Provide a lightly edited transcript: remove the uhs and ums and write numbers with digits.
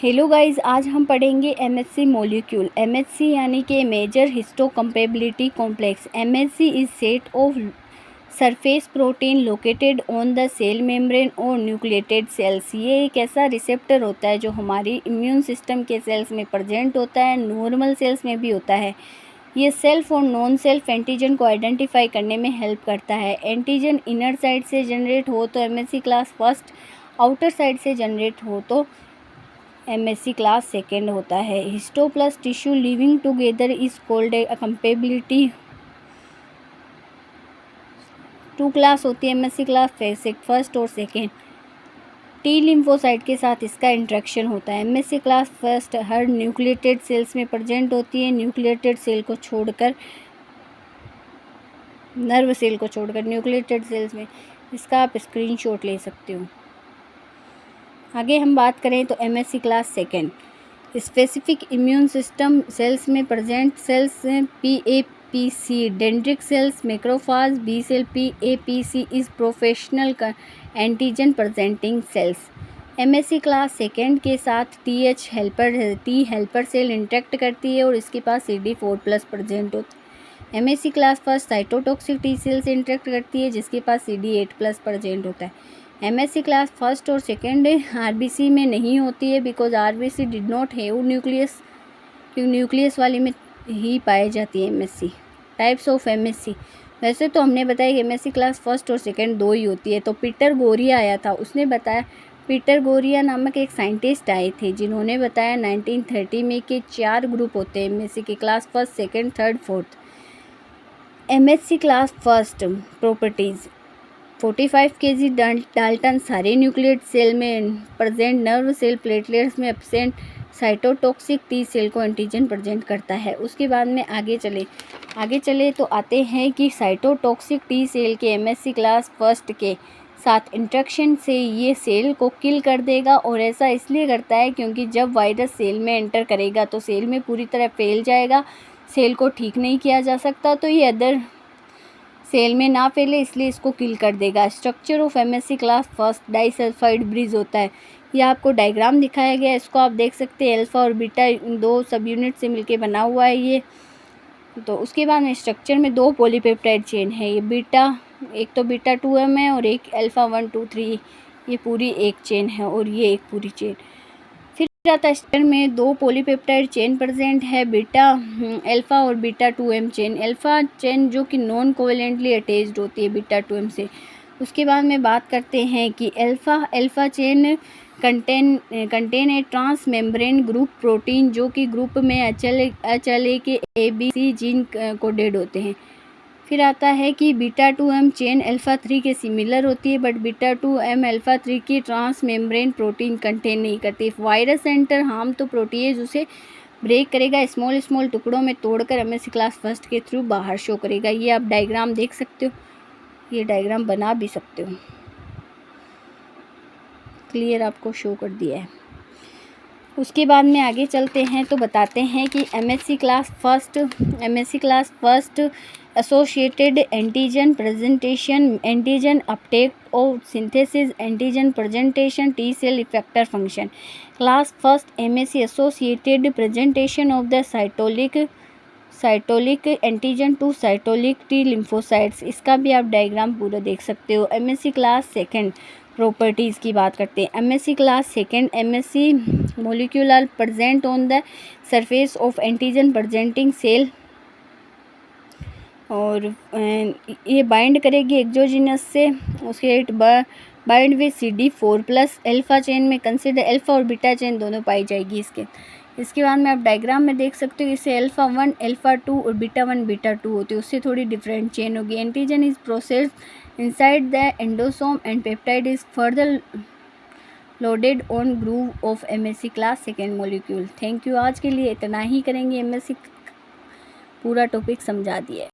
Hello guys, आज हम पढ़ेंगे एमएचसी मॉलिक्यूल। एमएचसी यानी कि major histocompatibility complex. MHC is set of surface protein located on the cell membrane और nucleated cells. ये एक ऐसा रिसेप्टर होता है जो हमारी इम्यून सिस्टम के सेल्स में प्रेजेंट होता है, नॉर्मल सेल्स में भी होता है। ये सेल्फ और नॉन सेल्फ एंटीजन को आइडेंटिफाई करने में हेल्प करता है। एंटीजन इनर साइड से जनरेट हो तो MHC class first, outer side से जनरेट हो तो एमएचसी क्लास सेकेंड होता है। Histo plus tissue living together is called a compatibility. Two class होती है एमएचसी क्लास फर्स्ट और सेकेंड। टी लिम्फोसाइट के साथ इसका इंट्रैक्शन होता है। एमएचसी क्लास फर्स्ट हर न्यूक्लिएटेड सेल्स में प्रेजेंट होती है। न्यूक्लिएटेड सेल को छोड़कर, नर्व सेल को छोड़कर न्यूक्लिएटेड सेल्स में। इसका आप स्क्रीनशॉट ले सकते हो। आगे हम बात करें तो MHC class second specific immune system cells में present cells PAPC, dendritic cells, macrophage, B cell. PAPC is professional antigen presenting cells. MHC class second के साथ टी हेल्पर सेल इंटरेक्ट करती है और इसके पास CD4+ प्रेजेंट होता है। MHC class first cytotoxic T cell से इंटरेक्ट करती है जिसके पास CD8+ प्रेजेंट होता है। एमएचसी क्लास फर्स्ट और सेकेंड आरबीसी में नहीं होती है because RBC did not have nucleus, क्योंकि न्यूक्लियस वाली में ही पाई जाती है एमएचसी। टाइप्स ऑफ एमएचसी, वैसे तो हमने बताया कि एमएचसी क्लास फर्स्ट और सेकेंड दो ही होती है। तो पीटर गोरिया आया था, उसने बताया, पीटर गोरिया नामक एक साइंटिस्ट आए थे जिन्होंने बताया 1930 में कि 4 ग्रुप होते हैं एमएचसी के, class first, second, third, fourth. MHC class first properties: 45 kg Dalton सारे न्यूक्लिएट सेल में प्रेजेंट, नर्व सेल प्लेटलेट्स में एब्सेंट, साइटोटॉक्सिक टी सेल को एंटीजन प्रेजेंट करता है। उसके बाद में आगे चले तो आते हैं कि साइटोटॉक्सिक टी सेल के एमएचसी क्लास फर्स्ट के साथ इंट्रैक्शन से ये सेल को किल कर देगा। और ऐसा इसलिए करता है क्योंकि जब वायरस सेल में एंटर करेगा तो सेल में पूरी तरह फैल जाएगा, सेल को ठीक नहीं किया जा सकता, तो ये अदर सेल में ना फैले इसलिए इसको किल कर देगा। Structure of MHC class first disulphide bridge होता है। ये आपको डायग्राम दिखाया गया है, इसको आप देख सकते हैं। अल्फ़ा और बीटा 2 सब यूनिट से मिलके बना हुआ है ये। तो उसके बाद में स्ट्रक्चर में 2 पॉलीपेप्टाइड चेन है। ये बीटा, एक तो बीटा 2M है और एक अल्फ़ा 1, 2, 3, ये पूरी एक चेन है और ये एक पूरी चेन। फिर आता स्ट्रक्चर में 2 पॉलीपेप्टाइड चेन प्रेजेंट है, बीटा अल्फ़ा और beta 2M chain. Alpha chain जो कि नॉन कोवेलेंटली अटैच्ड होती है बीटा 2M से। उसके बाद में बात करते हैं कि alpha chain contain a transmembrane group protein जो कि ग्रुप में HLA के ABC जीन कोडेड होते हैं। फिर आता है कि बीटा 2M चेन अल्फ़ा 3 के सिमिलर होती है बट बीटा 2M अल्फ़ा 3 की ट्रांस मेम्ब्रेन प्रोटीन कंटेन नहीं करती। वायरस एंटर हार्म तो प्रोटीएज उसे ब्रेक करेगा, स्मॉल टुकड़ों में तोड़कर एमएचसी क्लास फर्स्ट के थ्रू बाहर शो करेगा। ये आप डायग्राम देख सकते हो, ये डायग्राम बना भी सकते हो, क्लियर आपको शो कर दिया है। उसके बाद में आगे चलते हैं तो बताते हैं कि MHC class first associated antigen presentation, antigen uptake और synthesis, antigen presentation, T cell effector function. Class first MHC associated presentation of the cytosolic antigen to cytolytic T lymphocytes. इसका भी आप डायग्राम पूरा देख सकते हो। एमएचसी क्लास सेकेंड प्रॉपर्टीज़ की बात करते हैं। MHC class second MHC molecule are present on the surface of antigen presenting cell और ये बाइंड करेगी एक्सोजिनस से। उसके bind with CD4+। Alpha chain में कंसिडर अल्फ़ा और बीटा चेन दोनों पाई जाएगी इसके बाद में आप डायग्राम में देख सकते हो। इससे अल्फ़ा 1, अल्फ़ा 2 और बीटा 1, बीटा 2 होती है, उससे थोड़ी डिफरेंट चेन होगी। Antigen is processed inside the endosome and peptide is further loaded on groove of MHC class second molecule. Thank you. आज के लिए इतना ही करेंगे, एमएचसी पूरा टॉपिक समझा दिया है।